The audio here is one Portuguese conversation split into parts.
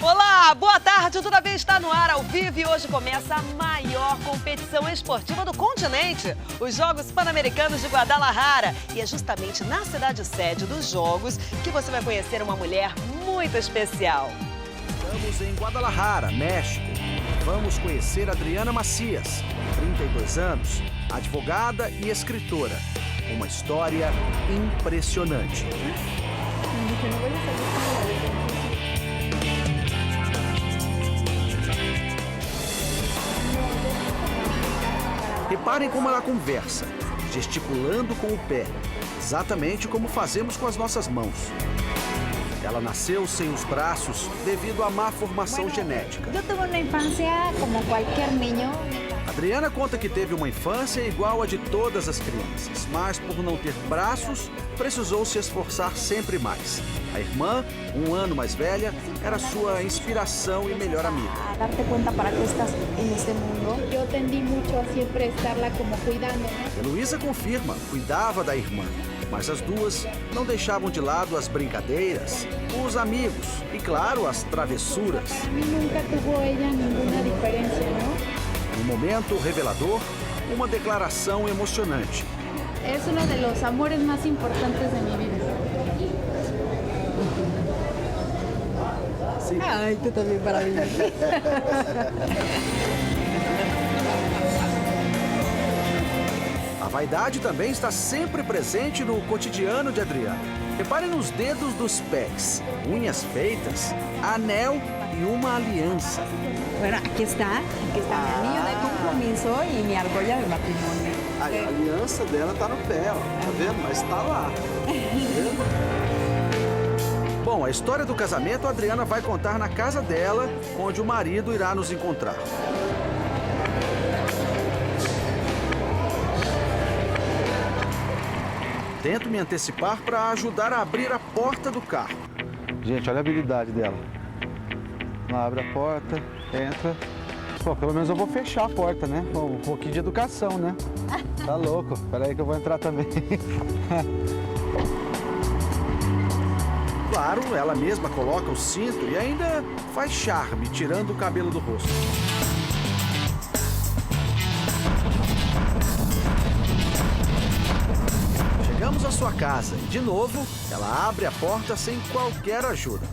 Olá, boa tarde, Tudo Bem está no ar ao vivo e hoje começa a maior competição esportiva do continente, os Jogos Pan-Americanos de Guadalajara. E é justamente na cidade sede dos Jogos que você vai conhecer uma mulher muito especial. Estamos em Guadalajara, México. Vamos conhecer Adriana Macias, 32 anos, advogada e escritora. Uma história impressionante. Reparem como ela conversa, gesticulando com o pé, exatamente como fazemos com as nossas mãos. Ela nasceu sem os braços devido à má formação genética. Eu tive uma infância como qualquer menino. Adriana conta que teve uma infância igual a de todas as crianças, mas por não ter braços, precisou se esforçar sempre mais. A irmã, um ano mais velha, era sua inspiração e melhor amiga. A darte conta para que estás neste mundo. Eu tendí muito a sempre estarla como cuidando. Heloísa confirma, cuidava da irmã, mas as duas não deixavam de lado as brincadeiras, os amigos e, claro, as travessuras. Para mim nunca tuvo ella nenhuma diferença, não? No momento revelador, uma declaração emocionante. É um dos amores mais importantes de minha vida. Sim. Ai, tu também maravilhoso. A vaidade também está sempre presente no cotidiano de Adriana. Reparem nos dedos dos pés, unhas feitas, anel e uma aliança. Bueno, aqui está meu anillo de compromisso e minha argolla de matrimônio. A aliança dela tá no pé, ó. Tá vendo? Mas tá lá. Tá vendo? Bom, a história do casamento a Adriana vai contar na casa dela, onde o marido irá nos encontrar. Tento me antecipar para ajudar a abrir a porta do carro. Gente, olha a habilidade dela. Ela abre a porta, entra. Pô, pelo menos eu vou fechar a porta, né? Um pouquinho de educação, né? Tá louco. Espera aí que eu vou entrar também. Claro, ela mesma coloca o cinto e ainda faz charme, tirando o cabelo do rosto. Chegamos à sua casa e, de novo, ela abre a porta sem qualquer ajuda.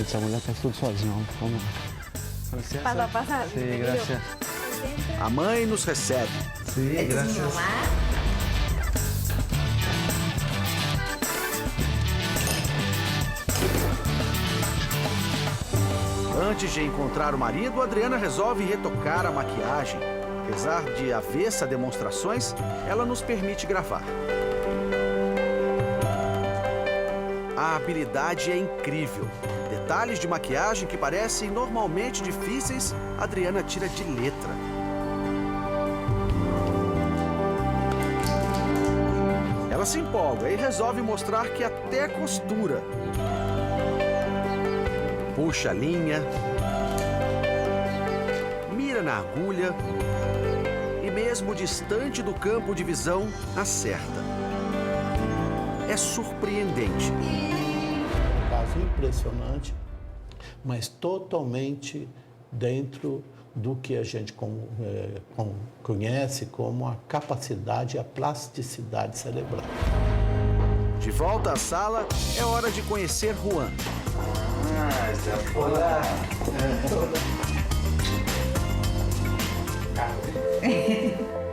Essa mulher faz tudo sozinha. Vamos lá. Passa. Sim, graças. A mãe nos recebe. Sim, graças. Antes de encontrar o marido, Adriana resolve retocar a maquiagem. Apesar de avessa a demonstrações, ela nos permite gravar. A habilidade é incrível. Detalhes de maquiagem que parecem normalmente difíceis, Adriana tira de letra. Ela se empolga e resolve mostrar que até costura. Puxa a linha, mira na agulha e mesmo distante do campo de visão, acerta. É surpreendente. Um caso impressionante, mas totalmente dentro do que a gente conhece como a capacidade e a plasticidade cerebral. De volta à sala, é hora de conhecer Juan. Olá.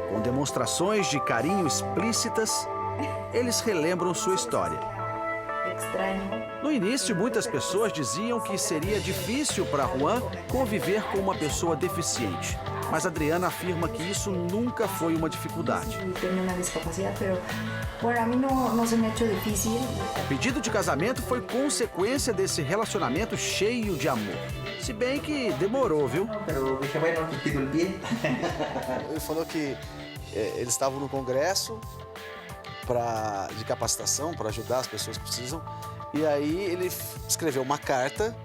Com demonstrações de carinho explícitas, eles relembram sua história. No início, muitas pessoas diziam que seria difícil para Juan conviver com uma pessoa deficiente. Mas Adriana afirma que isso nunca foi uma dificuldade. Tenho uma discapacidade, mas para mim não se me ha hecho difícil. O pedido de casamento foi consequência desse relacionamento cheio de amor. Se bem que demorou, viu? Ele falou que eles estavam no congresso de capacitação para ajudar as pessoas que precisam. E aí ele escreveu uma carta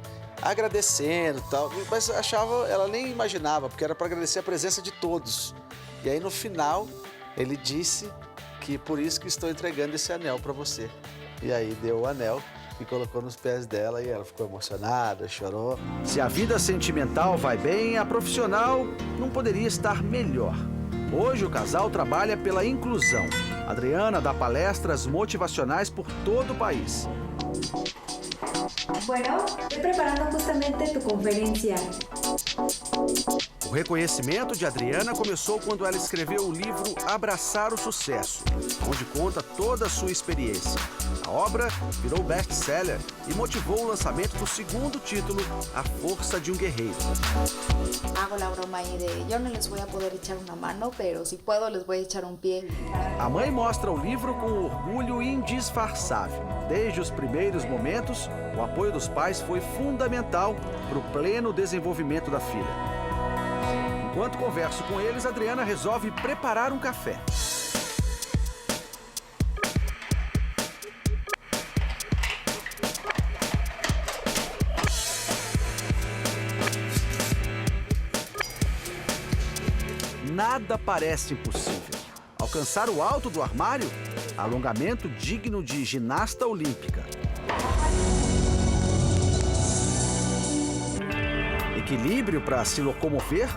agradecendo e tal, mas ela nem imaginava, porque era para agradecer a presença de todos. E aí no final ele disse que por isso que estou entregando esse anel para você. E aí deu o anel e colocou nos pés dela e ela ficou emocionada, chorou. Se a vida sentimental vai bem, a profissional não poderia estar melhor. Hoje o casal trabalha pela inclusão. Adriana dá palestras motivacionais por todo o país. Bueno, estoy preparando justamente tu conferencia. O reconhecimento de Adriana começou quando ela escreveu o livro Abraçar o Sucesso, onde conta toda a sua experiência. A obra virou best-seller e motivou o lançamento do segundo título, A Força de um Guerreiro. Hago la broma ahí de yo no les voy a poder echar una mano, pero si puedo les voy a echar un pie. A mãe mostra o livro com orgulho indisfarçável. Desde os primeiros momentos, o apoio dos pais foi fundamental para o pleno desenvolvimento da filha. Enquanto converso com eles, Adriana resolve preparar um café. Nada parece impossível. Alcançar o alto do armário? Alongamento digno de ginasta olímpica. Equilíbrio para se locomover?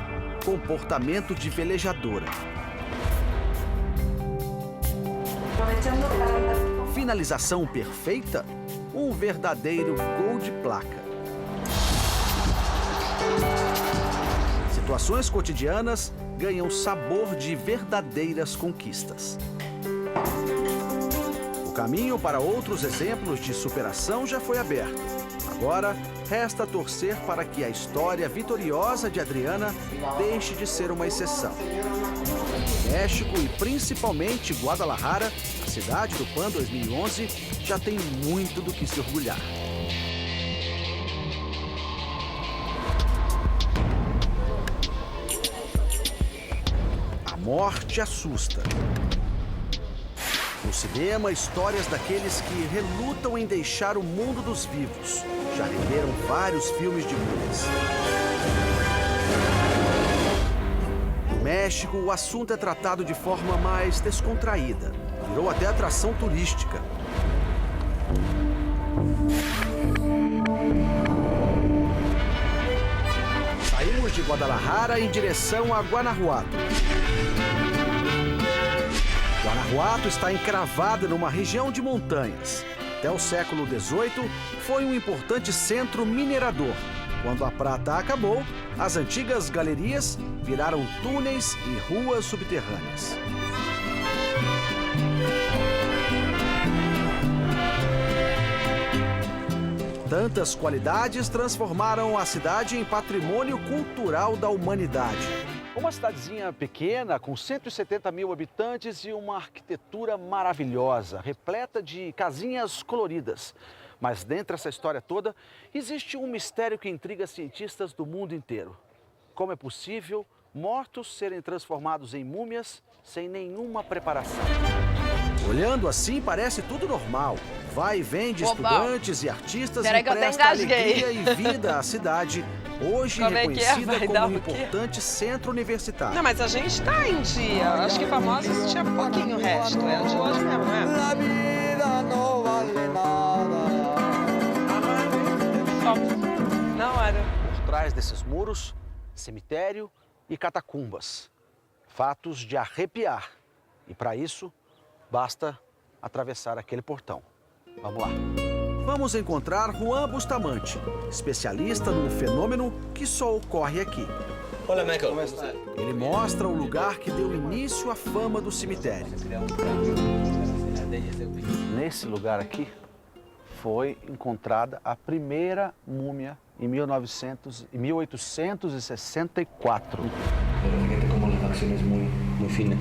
Comportamento de velejadora. Finalização perfeita? Um verdadeiro gol de placa. Situações cotidianas ganham sabor de verdadeiras conquistas. O caminho para outros exemplos de superação já foi aberto. Agora, resta torcer para que a história vitoriosa de Adriana deixe de ser uma exceção. México e principalmente Guadalajara, a cidade do PAN 2011, já tem muito do que se orgulhar. A morte assusta. No cinema, histórias daqueles que relutam em deixar o mundo dos vivos. Já renderam vários filmes de múmias. No México, o assunto é tratado de forma mais descontraída. Virou até atração turística. Saímos de Guadalajara em direção a Guanajuato. Guanajuato está encravada numa região de montanhas. Até o século XVIII, foi um importante centro minerador. Quando a prata acabou, as antigas galerias viraram túneis e ruas subterrâneas. Tantas qualidades transformaram a cidade em patrimônio cultural da humanidade. Uma cidadezinha pequena, com 170 mil habitantes e uma arquitetura maravilhosa, repleta de casinhas coloridas. Mas dentro dessa história toda, existe um mistério que intriga cientistas do mundo inteiro. Como é possível mortos serem transformados em múmias sem nenhuma preparação? Olhando assim, parece tudo normal. Vai e vem de estudantes e artistas e presta alegria e vida à cidade, hoje reconhecida como um importante centro universitário. Não, mas a gente tá em dia. Acho que famosos tinha pouquinho o resto. É de hoje mesmo, não é? Na hora. Por trás desses muros, cemitério e catacumbas. Fatos de arrepiar. E para isso, basta atravessar aquele portão. Vamos lá. Vamos encontrar Juan Bustamante, especialista num fenômeno que só ocorre aqui. Olá, Michael. Como está? Ele mostra o lugar que deu início à fama do cemitério. Nesse lugar aqui foi encontrada a primeira múmia em 1864. Como a facção é muito fina.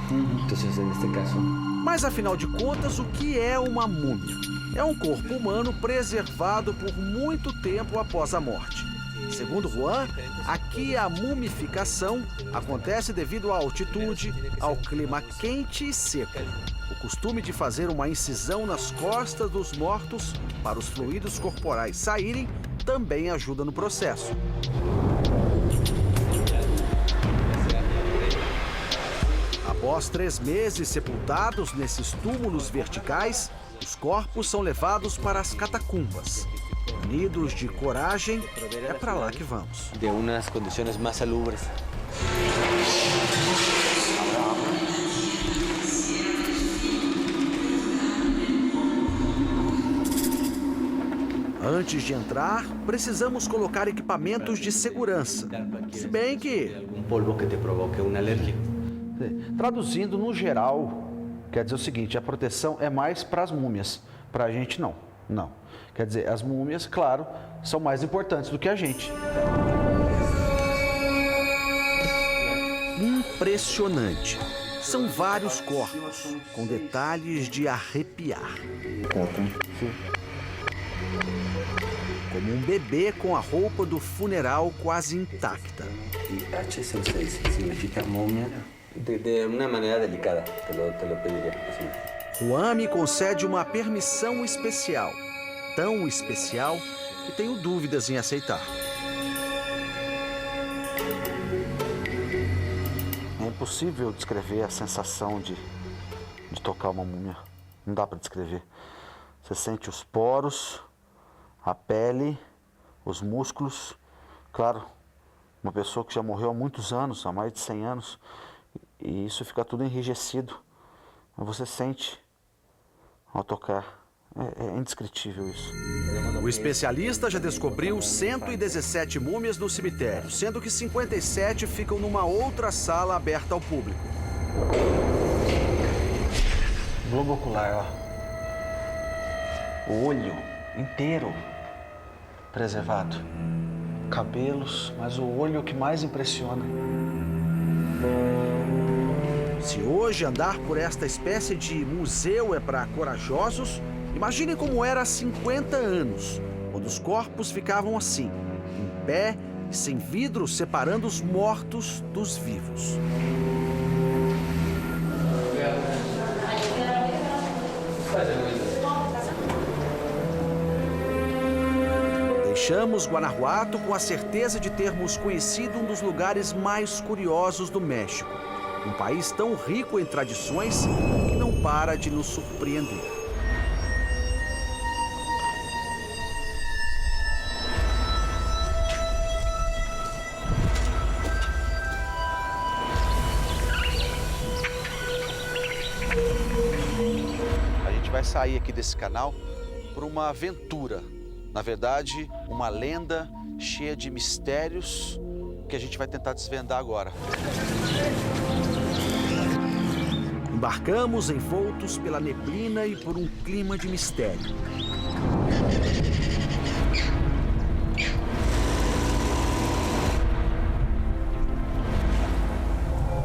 Então, neste caso. Mas, afinal de contas, o que é uma múmia? É um corpo humano preservado por muito tempo após a morte. Segundo Juan, aqui a mumificação acontece devido à altitude, ao clima quente e seco. O costume de fazer uma incisão nas costas dos mortos para os fluidos corporais saírem também ajuda no processo. Após 3 meses sepultados nesses túmulos verticais, os corpos são levados para as catacumbas. Unidos de coragem, é para lá que vamos. De unas condiciones más salubres. Antes de entrar, precisamos colocar equipamentos de segurança. Se bem que... Un polvo que te provoque una alergia. Traduzindo, no geral, quer dizer o seguinte, a proteção é mais para as múmias. Para a gente, não. Não. Quer dizer, as múmias, claro, são mais importantes do que a gente. Impressionante. São vários corpos, com detalhes de arrepiar. Como um bebê com a roupa do funeral quase intacta. Significa momia. De una manera delicada, te lo pediría. Assim. Juan me concede uma permissão especial. Tão especial que tenho dúvidas em aceitar. É impossível descrever a sensação de tocar uma múmia. Não dá para descrever. Você sente os poros, a pele, os músculos. Claro, uma pessoa que já morreu há muitos anos, há mais de 100 anos, e isso fica tudo enrijecido. Mas você sente ao tocar. É indescritível isso. O especialista já descobriu 117 múmias no cemitério, sendo que 57 ficam numa outra sala aberta ao público. Globo ocular, ó. O olho inteiro preservado. Cabelos, mas o olho é o que mais impressiona. Se hoje andar por esta espécie de museu é para corajosos, imaginem como era há 50 anos, quando os corpos ficavam assim, em pé e sem vidro, separando os mortos dos vivos. Deixamos Guanajuato com a certeza de termos conhecido um dos lugares mais curiosos do México. Um país tão rico em tradições que não para de nos surpreender. A gente vai sair aqui desse canal por uma aventura. Na verdade, uma lenda cheia de mistérios que a gente vai tentar desvendar agora. Embarcamos envoltos pela neblina e por um clima de mistério.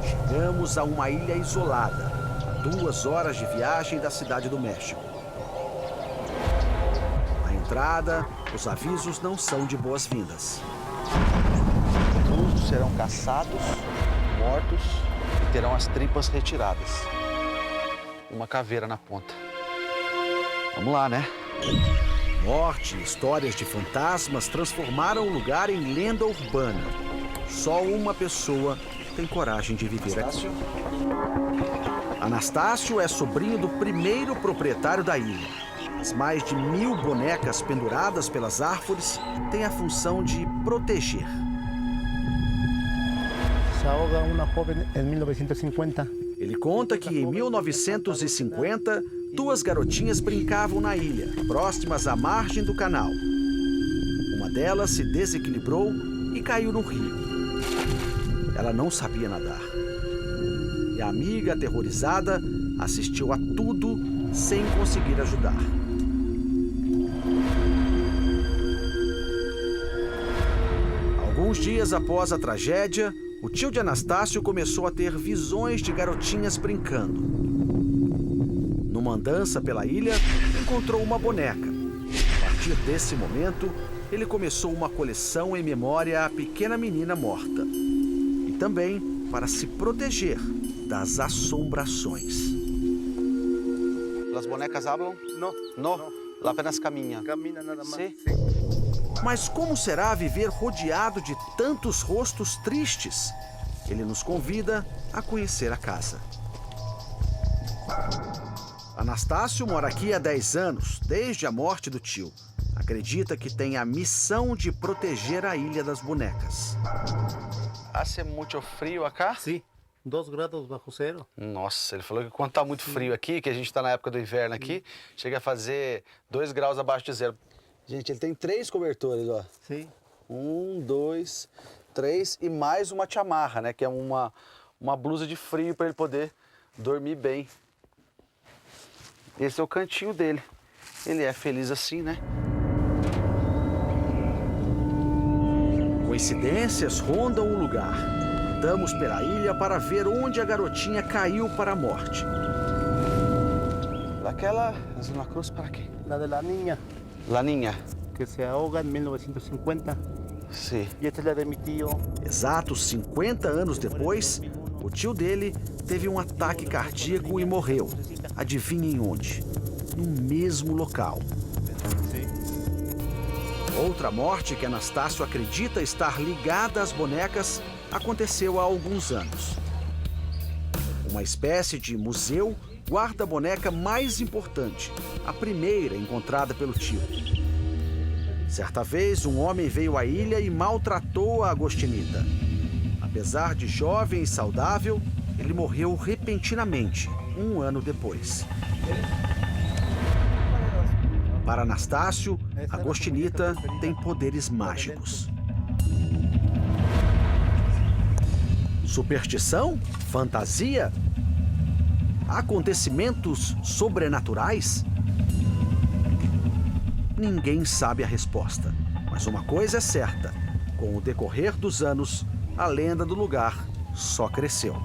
Chegamos a uma ilha isolada, a 2 horas de viagem da Cidade do México. Na entrada, os avisos não são de boas-vindas. Todos serão caçados, mortos e terão as tripas retiradas. Uma caveira na ponta. Vamos lá, né? Morte e histórias de fantasmas transformaram o lugar em lenda urbana. Só uma pessoa tem coragem de viver aqui. Anastácio é sobrinho do primeiro proprietário da ilha. As mais de 1000 bonecas penduradas pelas árvores têm a função de proteger. Se ahoga uma jovem em 1950. Ele conta que em 1950, 2 garotinhas brincavam na ilha, próximas à margem do canal. Uma delas se desequilibrou e caiu no rio. Ela não sabia nadar. E a amiga, aterrorizada, assistiu a tudo sem conseguir ajudar. Alguns dias após a tragédia, o tio de Anastácio começou a ter visões de garotinhas brincando. Numa andança pela ilha, encontrou uma boneca. A partir desse momento, ele começou uma coleção em memória à pequena menina morta. E também para se proteger das assombrações. As bonecas falam? Não. Não. Ela apenas caminha. Camina nada mais. Sim. Mas como será viver rodeado de tantos rostos tristes? Ele nos convida a conhecer a casa. Anastácio mora aqui há 10 anos, desde a morte do tio. Acredita que tem a missão de proteger a Ilha das Bonecas. Hace muito frio acá? Sí, 2 grados bajo cero. Nossa, ele falou que quando tá muito frio aqui, que a gente tá na época do inverno aqui, chega a fazer 2 graus abaixo de zero. Gente, ele tem 3 cobertores, ó. Sí. 1, 2, 3 e mais uma chamarra, né? Que é uma blusa de frio para ele poder dormir bem. Esse é o cantinho dele. Ele é feliz assim, né? Coincidências rondam o lugar. Andamos pela ilha para ver onde a garotinha caiu para a morte. Daquela Zona Cruz para quê? La de la niña, La Niña. que se ahoga en 1950. Sim. Y esta es la de mi tío. Exatos 50 anos depois, o tio dele teve um ataque cardíaco e morreu. Adivinhem onde? No mesmo local. Outra morte que Anastácio acredita estar ligada às bonecas aconteceu há alguns anos. Uma espécie de museu guarda a boneca mais importante, a primeira encontrada pelo tio. Certa vez, um homem veio à ilha e maltratou a Agostinita. Apesar de jovem e saudável, ele morreu repentinamente, 1 ano depois. Para Anastácio, Agostinita tem poderes mágicos. Superstição? Fantasia? Acontecimentos sobrenaturais? Ninguém sabe a resposta, mas uma coisa é certa: com o decorrer dos anos, a lenda do lugar só cresceu.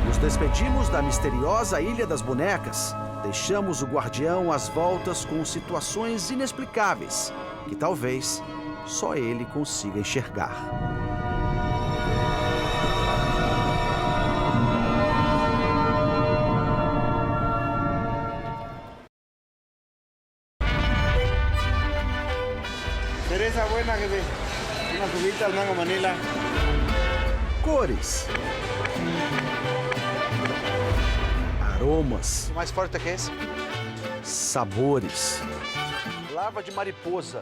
Nos despedimos da misteriosa Ilha das Bonecas. Deixamos o guardião às voltas com situações inexplicáveis que talvez só ele consiga enxergar. Cereza buena, jefe. Una subida al mango Manila. Cores. Aromas. O mais forte é que esse? Sabores. Larva de mariposa.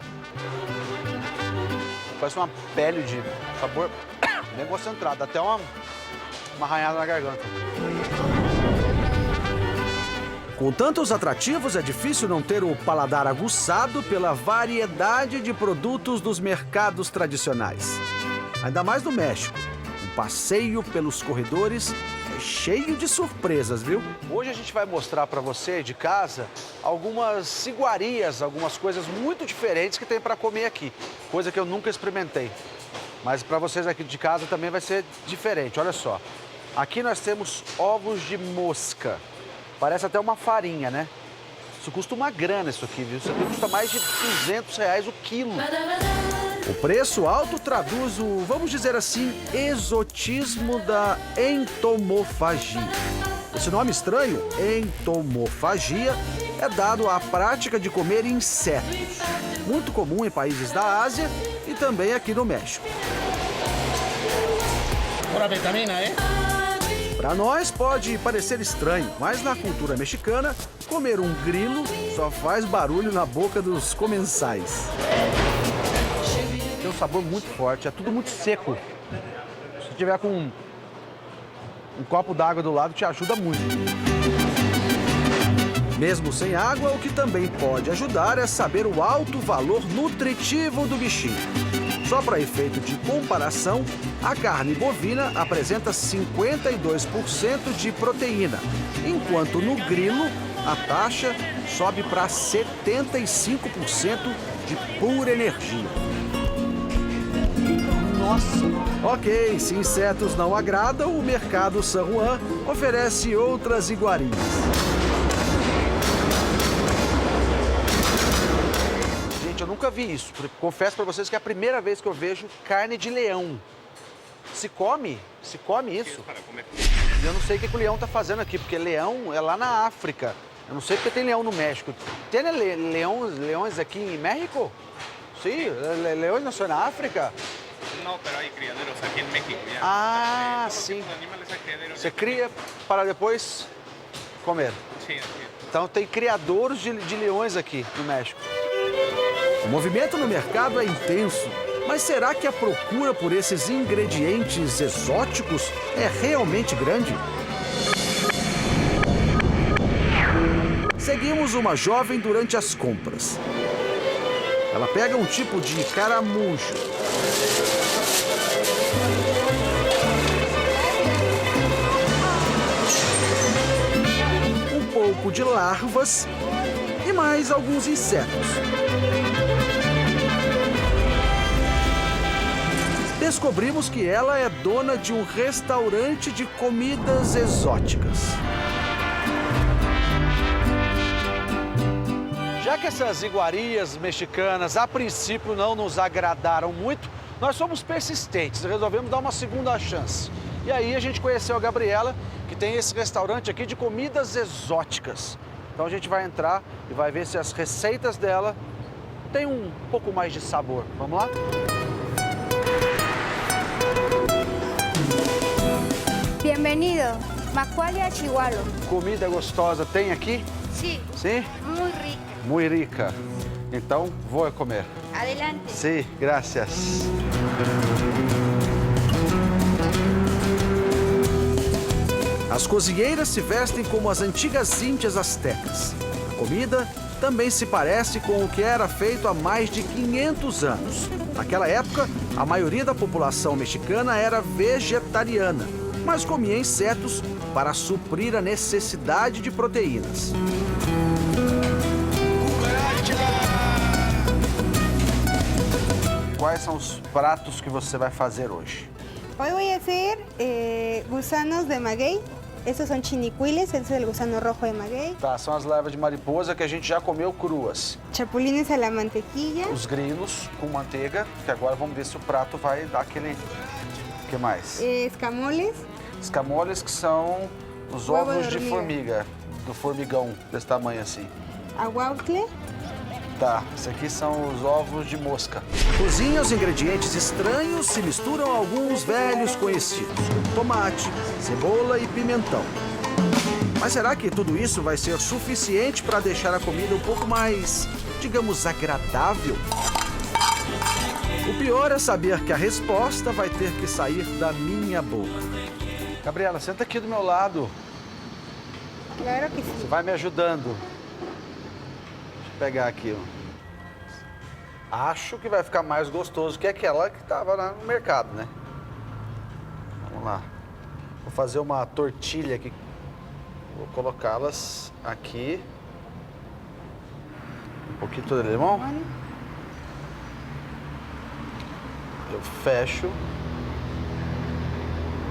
Parece uma pele de sabor bem concentrado, até uma arranhada na garganta. Com tantos atrativos, é difícil não ter o paladar aguçado pela variedade de produtos dos mercados tradicionais. Ainda mais no México. Um passeio pelos corredores é cheio de surpresas, viu? Hoje a gente vai mostrar para você de casa algumas iguarias, algumas coisas muito diferentes que tem para comer aqui. Coisa que eu nunca experimentei. Mas para vocês aqui de casa também vai ser diferente. Olha só. Aqui nós temos ovos de mosca. Parece até uma farinha, né? Isso custa uma grana, isso aqui, viu? Isso aqui custa mais de R$200 o quilo. O preço alto traduz o, vamos dizer assim, exotismo da entomofagia. Esse nome estranho, entomofagia, é dado à prática de comer insetos. Muito comum em países da Ásia e também aqui no México. Pura vitamina, ¿eh? Para nós pode parecer estranho, mas na cultura mexicana, comer um grilo só faz barulho na boca dos comensais. Tem um sabor muito forte, é tudo muito seco. Se tiver com um copo d'água do lado, te ajuda muito. Mesmo sem água, o que também pode ajudar é saber o alto valor nutritivo do bichinho. Só para efeito de comparação, a carne bovina apresenta 52% de proteína, enquanto no grilo a taxa sobe para 75% de pura energia. Nossa! Ok, se insetos não agradam, o mercado San Juan oferece outras iguarias. Eu nunca vi isso. Confesso para vocês que é a primeira vez que eu vejo carne de leão. Se come isso. Eu não sei o que o leão tá fazendo aqui, porque leão é lá na África. Eu não sei porque tem leão no México. Tem leões aqui em México? Sim, leões não são na África? Não, pero hay criaderos aquí. aquí en México. Ya. Ah, Todos los sim. tipos de animales hay criaderos Você de cria para depois comer. Sí, así es. Então tem criadouros de leões aqui no México. O movimento no mercado é intenso, mas será que a procura por esses ingredientes exóticos é realmente grande? Seguimos uma jovem durante as compras. Ela pega um tipo de caramujo. Um pouco de larvas e mais alguns insetos. Descobrimos que ela é dona de um restaurante de comidas exóticas. Já que essas iguarias mexicanas a princípio não nos agradaram muito, nós somos persistentes e resolvemos dar uma segunda chance. E aí a gente conheceu a Gabriela, que tem esse restaurante aqui de comidas exóticas. Então a gente vai entrar e vai ver se as receitas dela têm um pouco mais de sabor. Vamos lá? Bienvenido, Macualia Chihuahua. Comida gostosa tem aqui? Sí, Sim? muy rica. Muito rica. Então vou comer. Adelante. Sim, graças. As cozinheiras se vestem como as antigas índias astecas. A comida também se parece com o que era feito há mais de 500 anos. Naquela época, a maioria da população mexicana era vegetariana, mas comia insetos para suprir a necessidade de proteínas. Quais são os pratos que você vai fazer hoje? Hoy voy a hacer gusanos de maguey. Estos son chinicuiles, este es el gusano rojo de maguey. Tá, são as larvas de mariposa que a gente já comeu cruas. Chapulines a la mantequilla. Os grilos com manteiga, que agora vamos ver se o prato vai dar aquele... O que mais? Escamoles. Escamoles, que são os Ovo ovos de de formiga, do formigão, desse tamanho assim. Aguautle. Tá, esses aqui são os ovos de mosca. Cozinha os ingredientes estranhos se misturam a alguns velhos conhecidos, como tomate, cebola e pimentão. Mas será que tudo isso vai ser suficiente para deixar a comida um pouco mais, digamos, agradável? O pior é saber que a resposta vai ter que sair da minha boca. Gabriela, senta aqui do meu lado. Claro que sim. Você vai me ajudando. Deixa eu pegar aqui, ó. Acho que vai ficar mais gostoso que aquela que estava no mercado, né? Vamos lá. Vou fazer uma tortilha aqui. Vou colocá-las aqui. Um pouquinho de limão. Eu fecho.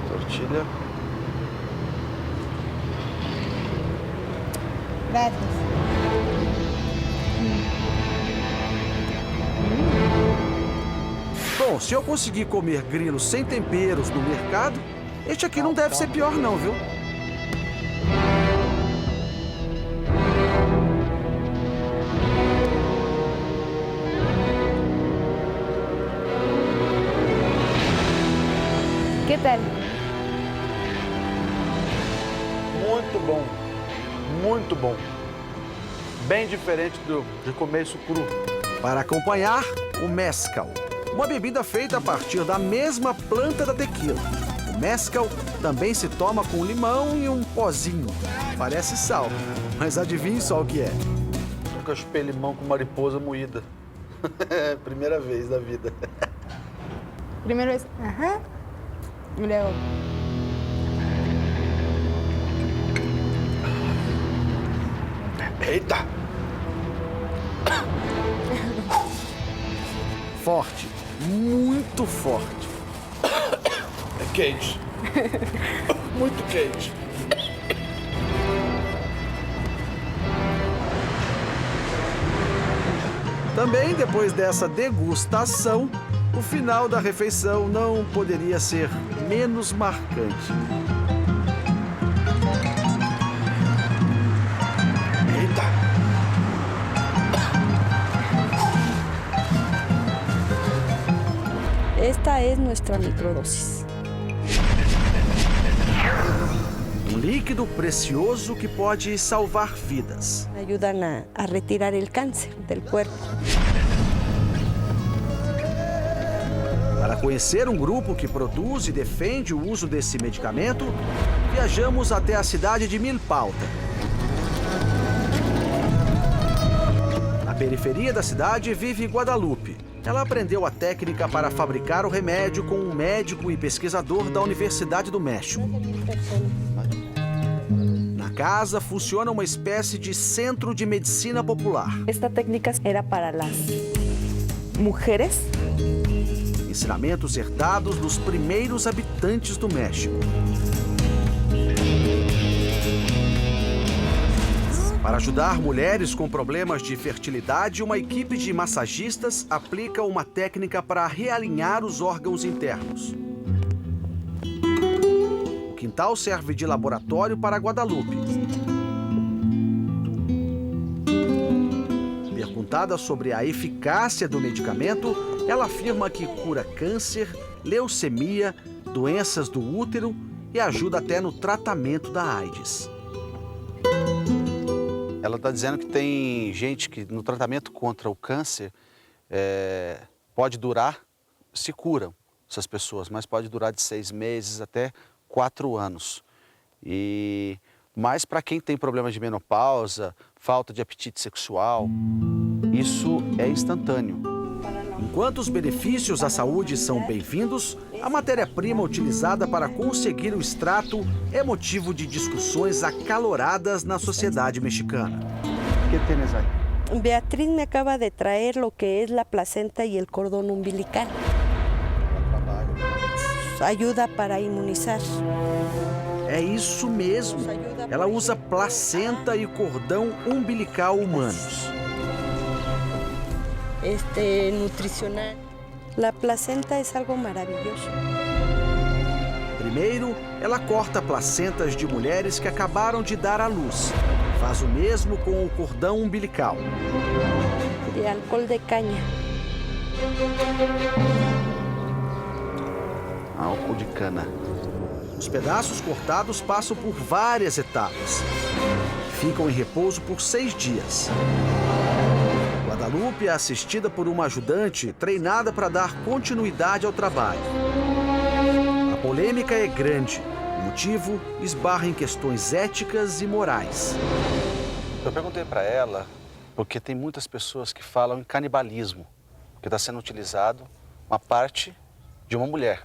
Tortilha. Gracias. Bom, se eu conseguir comer grilos sem temperos no mercado, este aqui não deve ser pior não, viu? Que tal? Muito bom. Muito bom. Bem diferente de comer isso cru. Para acompanhar, o mezcal. Uma bebida feita a partir da mesma planta da tequila. O mezcal também se toma com limão e um pozinho. Parece sal, mas adivinhe só o que é. Nunca chupei limão com mariposa moída. Primeira vez da vida. Primero es, ajá, y luego. Eita! Forte, muito forte. É quente. Muito quente. Também, depois dessa degustação, o final da refeição não poderia ser menos marcante. Eita! Esta es nuestra microdosis. Um líquido precioso que pode salvar vidas. Ayudan a retirar el cáncer del cuerpo. Para conhecer um grupo que produz e defende o uso desse medicamento, viajamos até a cidade de Milpalta. Na periferia da cidade vive Guadalupe. Ela aprendeu a técnica para fabricar o remédio com um médico e pesquisador da Universidade do México. Na casa funciona uma espécie de centro de medicina popular. Esta técnica era para las mujeres. Ensinamentos herdados dos primeiros habitantes do México. Para ajudar mulheres com problemas de fertilidade, uma equipe de massagistas aplica uma técnica para realinhar os órgãos internos. O quintal serve de laboratório para Guadalupe. Perguntada sobre a eficácia do medicamento, ela afirma que cura câncer, leucemia, doenças do útero e ajuda até no tratamento da AIDS. Ela está dizendo que tem gente que no tratamento contra o câncer pode durar, se curam essas pessoas, mas pode durar de 6 meses até 4 anos. Mas para quem tem problemas de menopausa, falta de apetite sexual, isso é instantâneo. Enquanto os benefícios à saúde são bem-vindos, a matéria-prima utilizada para conseguir o extrato é motivo de discussões acaloradas na sociedade mexicana. O que tienes aí? Beatriz me acaba de traer lo que es la placenta y el cordón umbilical. Ayuda para inmunizar. É isso mesmo. Ela usa placenta e cordão umbilical humanos. Nutricional. La placenta es algo maravilloso. Primeiro, ela corta placentas de mulheres que acabaram de dar à luz. Faz o mesmo com o cordão umbilical. De álcool de caña. Álcool de cana. Os pedaços cortados passam por várias etapas. Ficam em repouso por 6 dias. Guadalupe é assistida por uma ajudante treinada para dar continuidade ao trabalho. A polêmica é grande. O motivo esbarra em questões éticas e morais. Eu perguntei para ela porque tem muitas pessoas que falam em canibalismo, que está sendo utilizado uma parte de uma mulher.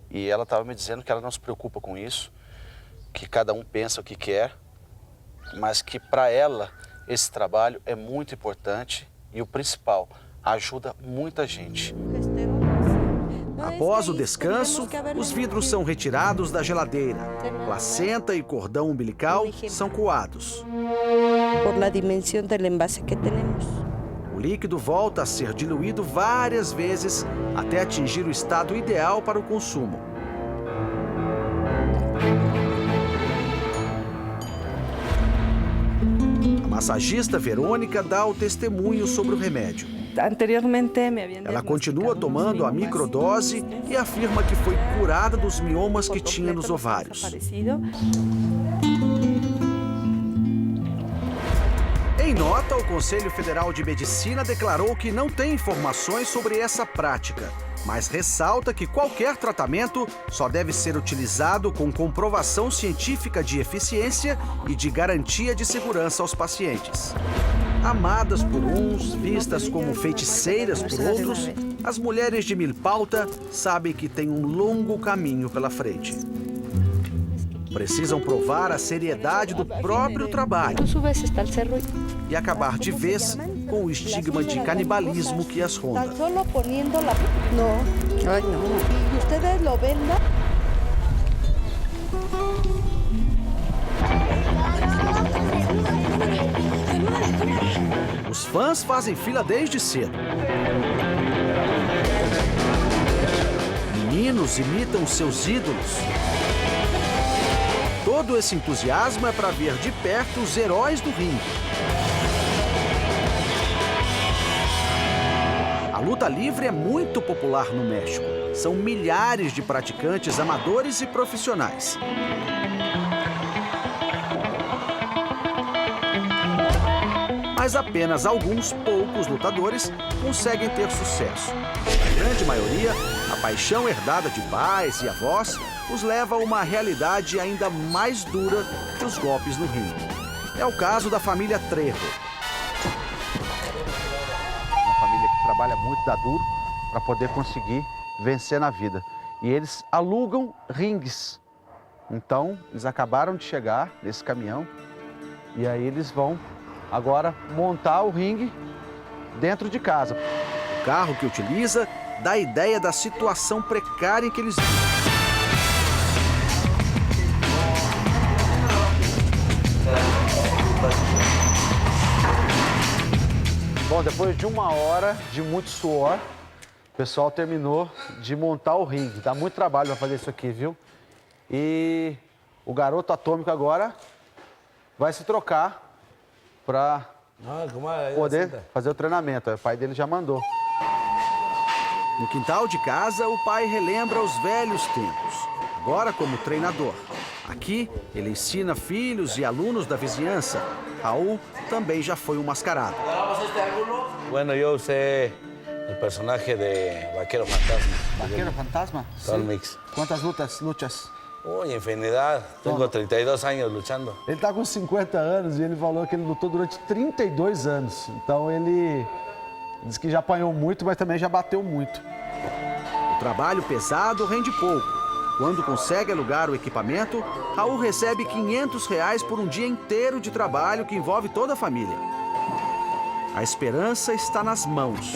E ela estava me dizendo que ela não se preocupa com isso, que cada um pensa o que quer, mas que para ela esse trabalho é muito importante e o principal, ajuda muita gente. Após o descanso, os vidros são retirados da geladeira. Placenta e cordão umbilical são coados. Por la dimensão do envase que temos. O líquido volta a ser diluído várias vezes até atingir o estado ideal para o consumo. A massagista Verônica dá o testemunho sobre o remédio. Ela continua tomando a microdose e afirma que foi curada dos miomas que tinha nos ovários. Em nota, o Conselho Federal de Medicina declarou que não tem informações sobre essa prática, mas ressalta que qualquer tratamento só deve ser utilizado com comprovação científica de eficiência e de garantia de segurança aos pacientes. Amadas por uns, vistas como feiticeiras por outros, as mulheres de Milpalta sabem que têm um longo caminho pela frente. Precisam provar a seriedade do próprio trabalho e acabar de vez com o estigma de canibalismo que as ronda. Os fãs fazem fila desde cedo. Meninos imitam seus ídolos. Todo esse entusiasmo é para ver de perto os heróis do ringue. A luta livre é muito popular no México. São milhares de praticantes amadores e profissionais. Mas apenas alguns poucos lutadores conseguem ter sucesso. Na grande maioria, a paixão herdada de pais e avós os leva a uma realidade ainda mais dura que os golpes no ringue. É o caso da família Trejo. Uma família que trabalha muito, dá duro, para poder conseguir vencer na vida. E eles alugam ringues. Então, eles acabaram de chegar nesse caminhão e aí eles vão agora montar o ringue dentro de casa. O carro que utiliza dá ideia da situação precária em que eles vivem. Bom, depois de 1 hora de muito suor, o pessoal terminou de montar o ringue. Dá muito trabalho para fazer isso aqui, viu? E o garoto atômico agora vai se trocar para poder fazer o treinamento. O pai dele já mandou. No quintal de casa, o pai relembra os velhos tempos, agora como treinador. Aqui, ele ensina filhos e alunos da vizinhança. Raul também já foi um mascarado. Bueno, eu usei o personagem de Vaquero Fantasma. Vaquero Fantasma? Todo mix. Quantas lutas? Uy, infinidad. Tengo 32 años luchando. Ele está com 50 anos e ele falou que ele lutou durante 32 anos. Então ele diz que já apanhou muito, mas também já bateu muito. O trabalho pesado rende pouco. Quando consegue alugar o equipamento, Raul recebe R$500 por um dia inteiro de trabalho que envolve toda a família. A esperança está nas mãos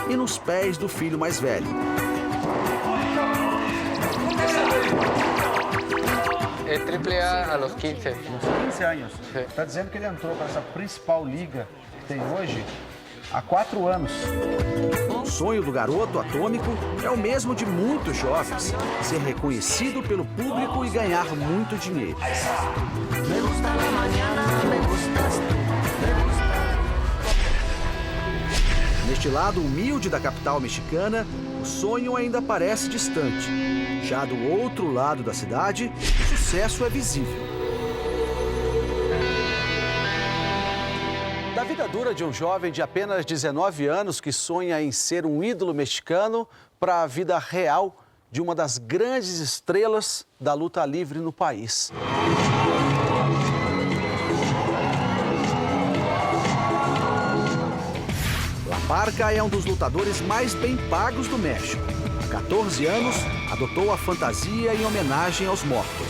e nos pés do filho mais velho. É AAA a los 15. Nos 15 anos. Está dizendo que ele entrou para essa principal liga que tem hoje há 4 anos. O sonho do garoto atômico é o mesmo de muitos jovens: ser reconhecido pelo público e ganhar muito dinheiro. Neste lado humilde da capital mexicana, o sonho ainda parece distante. Já do outro lado da cidade, o sucesso é visível. Da vida dura de um jovem de apenas 19 anos que sonha em ser um ídolo mexicano para a vida real de uma das grandes estrelas da luta livre no país. La Parka é um dos lutadores mais bem pagos do México. Há 14 anos, adotou a fantasia em homenagem aos mortos.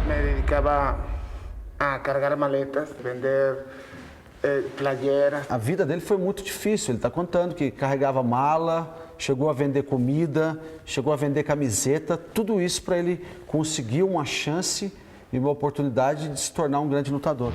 Me dedicaba a cargar maletas, vender playeras. A vida dele foi muito difícil. Ele está contando que carregava mala, chegou a vender comida, chegou a vender camiseta. Tudo isso para ele conseguir uma chance e uma oportunidade de se tornar um grande lutador.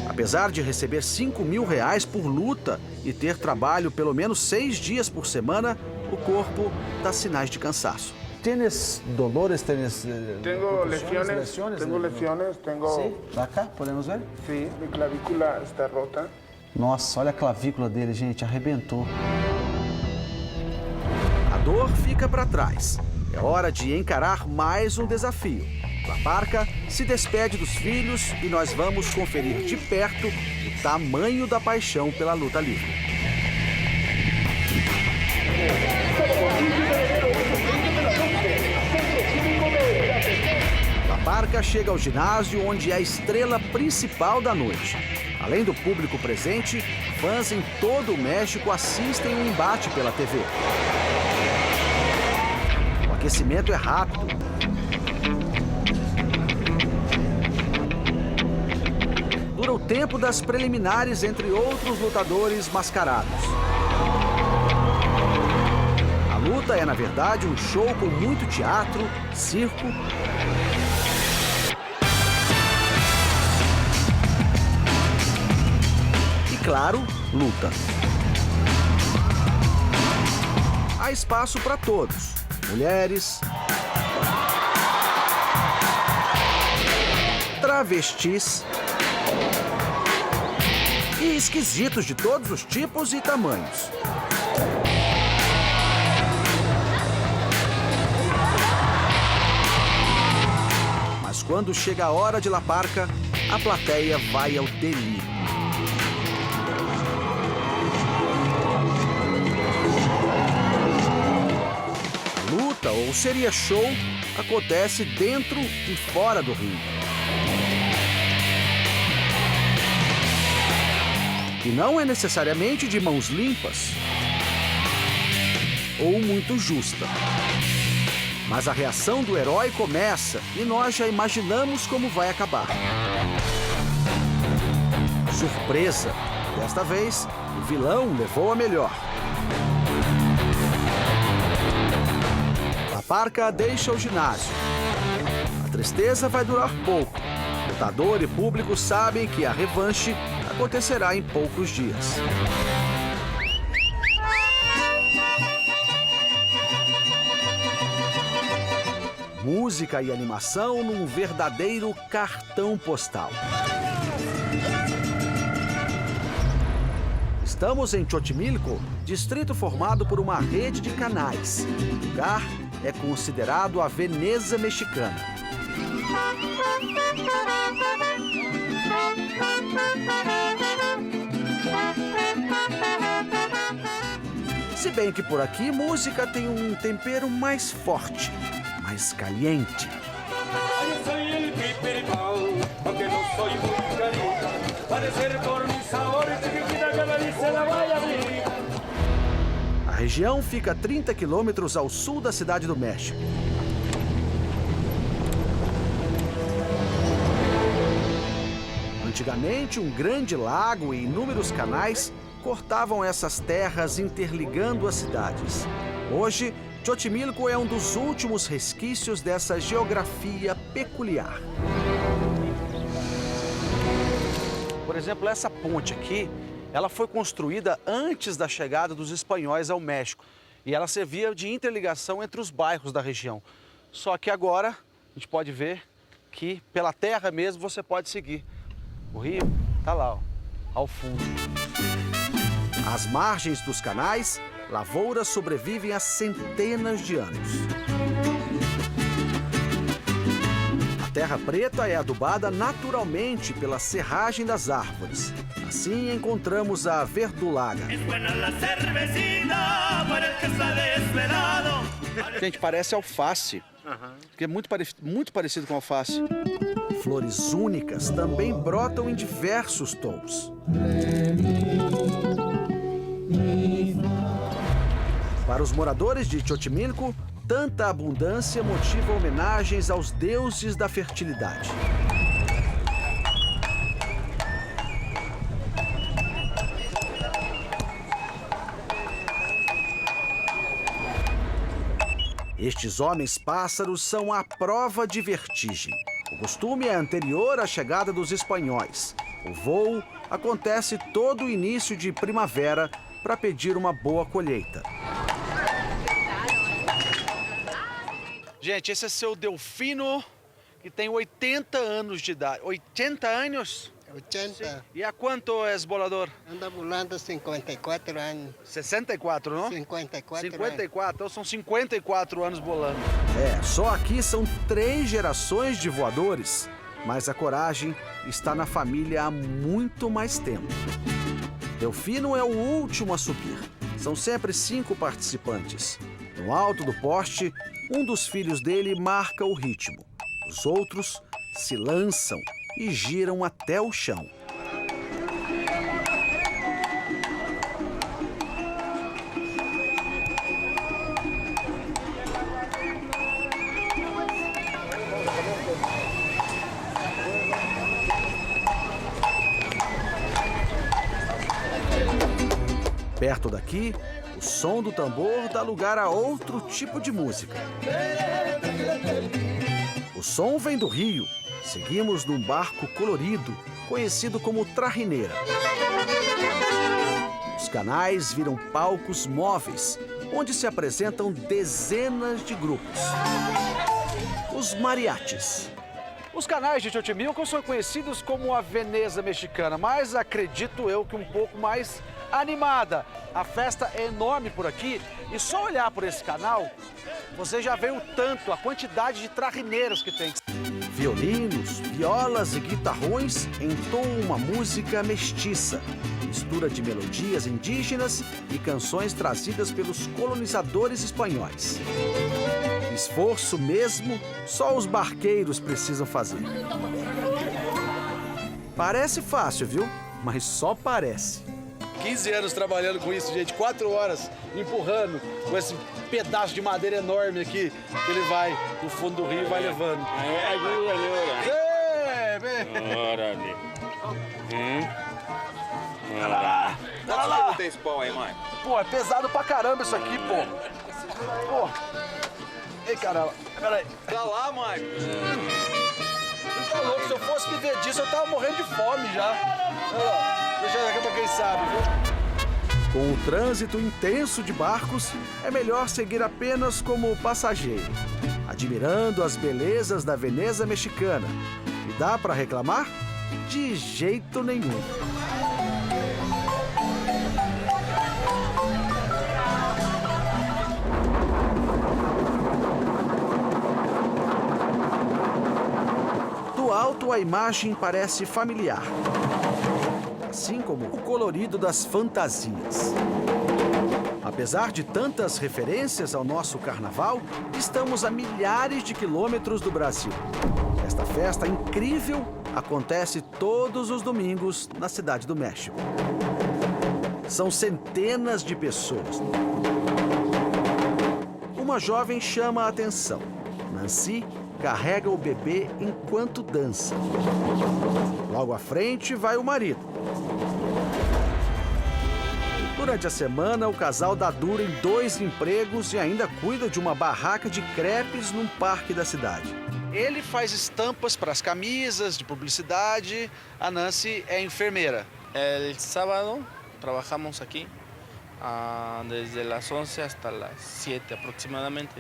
Apesar de receber R$5.000 por luta e ter trabalho pelo menos 6 dias por semana, o corpo dá sinais de cansaço. ¿Tienes dolores? ¿Tienes Tengo lesiones, tengo... Sí, acá, podemos ver? Sí, mi clavícula está rota. Nossa, olha a clavícula dele, gente, arrebentou. A dor fica para trás. É hora de encarar mais um desafio. La Parka se despede dos filhos e nós vamos conferir de perto o tamanho da paixão pela luta livre. La Parka chega ao ginásio onde é a estrela principal da noite. Além do público presente, fãs em todo o México assistem o embate pela TV. O aquecimento é rápido. Dura o tempo das preliminares entre outros lutadores mascarados. A luta é, na verdade, um show com muito teatro, circo e, claro, luta. Há espaço para todos: mulheres, travestis e esquisitos de todos os tipos e tamanhos. Mas quando chega a hora de La Parka, a plateia vai ao delírio. Luta, ou seria show, acontece dentro e fora do ringue. E não é necessariamente de mãos limpas ou muito justa. Mas a reação do herói começa e nós já imaginamos como vai acabar. Surpresa! Desta vez, o vilão levou a melhor. La Parka deixa o ginásio. A tristeza vai durar pouco. Lutador e público sabem que a revanche acontecerá em poucos dias. Música e animação num verdadeiro cartão postal. Estamos em Xochimilco, distrito formado por uma rede de canais. O lugar é considerado a Veneza mexicana. Se bem que por aqui música tem um tempero mais forte, mais caliente. A região fica a 30 quilômetros ao sul da Cidade do México. Antigamente, um grande lago e inúmeros canais cortavam essas terras interligando as cidades. Hoje, Xochimilco é um dos últimos resquícios dessa geografia peculiar. Por exemplo, essa ponte aqui, ela foi construída antes da chegada dos espanhóis ao México. E ela servia de interligação entre os bairros da região. Só que agora, a gente pode ver que pela terra mesmo você pode seguir. O rio está lá, ó, ao fundo. Às margens dos canais, lavouras sobrevivem há centenas de anos. A terra preta é adubada naturalmente pela serragem das árvores. Assim encontramos a verdulaga. Gente, parece alface, porque é muito parecido com alface. Flores únicas também brotam em diversos tons. Para os moradores de Xochimilco, tanta abundância motiva homenagens aos deuses da fertilidade. Estes homens pássaros são a prova de vertigem. O costume é anterior à chegada dos espanhóis. O voo acontece todo o início de primavera para pedir uma boa colheita. Gente, esse é seu Delfino, que tem 80 anos de idade. 80 anos? 80. Sí. E há quanto é volador? Anda volando 54 anos. 64, não? 54 54, então são 54 anos volando. É, só aqui são 3 gerações de voadores, mas a coragem está na família há muito mais tempo. Delfino é o último a subir. São sempre 5 participantes. No alto do poste, um dos filhos dele marca o ritmo. Os outros se lançam e giram até o chão. Perto daqui, o som do tambor dá lugar a outro tipo de música. O som vem do rio. Seguimos num barco colorido, conhecido como Trajineira. Os canais viram palcos móveis, onde se apresentam dezenas de grupos. Os mariachis. Os canais de Xochimilco são conhecidos como a Veneza mexicana, mas acredito eu que um pouco mais animada. A festa é enorme por aqui e só olhar por esse canal, você já vê o tanto, a quantidade de trarineiros que tem. Violinos, violas e guitarrões entoam uma música mestiça, mistura de melodias indígenas e canções trazidas pelos colonizadores espanhóis. Esforço mesmo, só os barqueiros precisam fazer. Parece fácil, viu? Mas só parece. 15 anos trabalhando com isso, gente. 4 horas empurrando com esse pedaço de madeira enorme aqui que ele vai no fundo do rio e vai levando. Olha lá. Tem esse pau aí, mãe? Pô, é pesado pra caramba isso aqui, pô. Pô. Ei, caramba. Peraí. Tá lá, mãe. Tá louco, se eu fosse viver disso, eu tava morrendo de fome já. Deixa aqui pra quem sabe, viu? Com o trânsito intenso de barcos, é melhor seguir apenas como passageiro, admirando as belezas da Veneza mexicana. E dá pra reclamar? De jeito nenhum. Do alto, a imagem parece familiar, assim como o colorido das fantasias. Apesar de tantas referências ao nosso carnaval, estamos a milhares de quilômetros do Brasil. Esta festa incrível acontece todos os domingos na Cidade do México. São centenas de pessoas. Uma jovem chama a atenção. Nancy carrega o bebê enquanto dança. Logo à frente vai o marido. Durante a semana, o casal dá duro em 2 empregos e ainda cuida de uma barraca de crepes num parque da cidade. Ele faz estampas para as camisas de publicidade. A Nancy é enfermeira. El sábado trabajamos aquí desde las 11 hasta las 7 aproximadamente.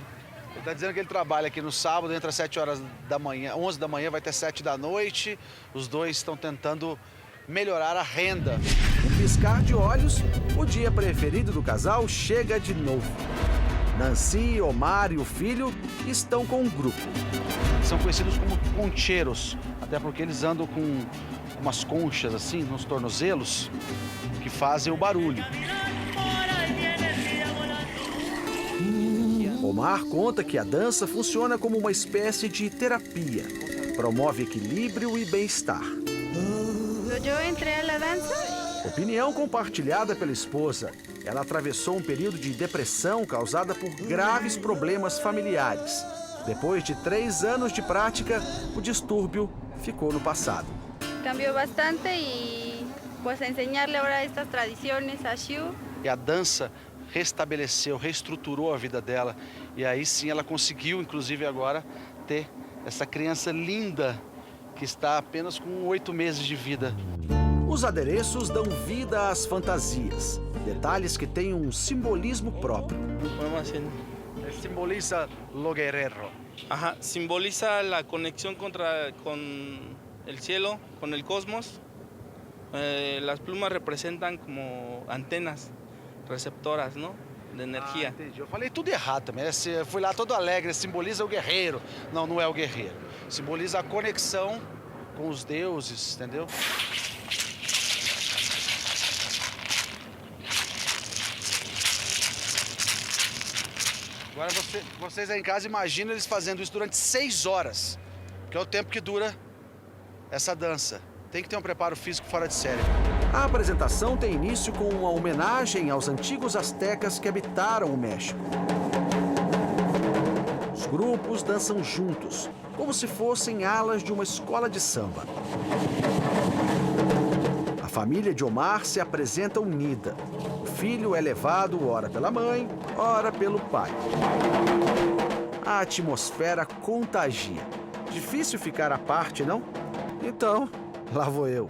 Ele está dizendo que ele trabalha aqui no sábado, entre as 7 horas da manhã, 11 da manhã, vai até 7 da noite. Os dois estão tentando melhorar a renda. No piscar de olhos, o dia preferido do casal chega de novo. Nancy, Omar e o filho estão com um grupo. São conhecidos como concheiros, até porque eles andam com umas conchas assim, nos tornozelos, que fazem o barulho. Omar conta que a dança funciona como uma espécie de terapia. Promove equilíbrio e bem-estar. Eu entrei na dança. Opinião compartilhada pela esposa. Ela atravessou um período de depressão causada por graves problemas familiares. Depois de 3 anos de prática, o distúrbio ficou no passado. Cambiou bastante e pues enseñarle agora estas tradições a Xiu. E a dança restabeleceu, reestruturou a vida dela. E aí sim ela conseguiu, inclusive agora, ter essa criança linda que está apenas com 8 meses de vida. Os adereços dão vida às fantasias. Detalhes que têm um simbolismo próprio. Simboliza lo guerrero. Ajá, simboliza la conexión con el cielo, con el cosmos. Las plumas representan como antenas receptoras, ¿no? De energia. Entendi. Eu falei tudo errado também. Eu fui lá todo alegre, simboliza o guerreiro. Não, não é o guerreiro. Simboliza a conexão com os deuses, entendeu? Agora vocês aí em casa imaginam eles fazendo isso durante 6 horas, que é o tempo que dura essa dança. Tem que ter um preparo físico fora de série. A apresentação tem início com uma homenagem aos antigos astecas que habitaram o México. Os grupos dançam juntos, como se fossem alas de uma escola de samba. A família de Omar se apresenta unida. O filho é levado ora pela mãe, ora pelo pai. A atmosfera contagia. Difícil ficar à parte, não? Então, lá vou eu.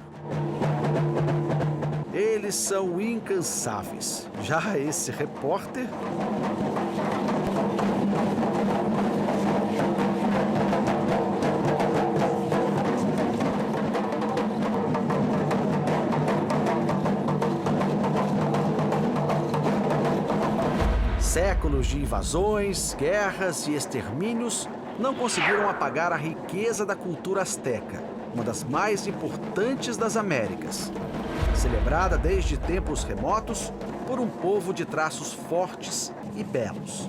Eles são incansáveis. Já esse repórter... Séculos de invasões, guerras e extermínios não conseguiram apagar a riqueza da cultura azteca, uma das mais importantes das Américas. Celebrada desde tempos remotos por um povo de traços fortes e belos.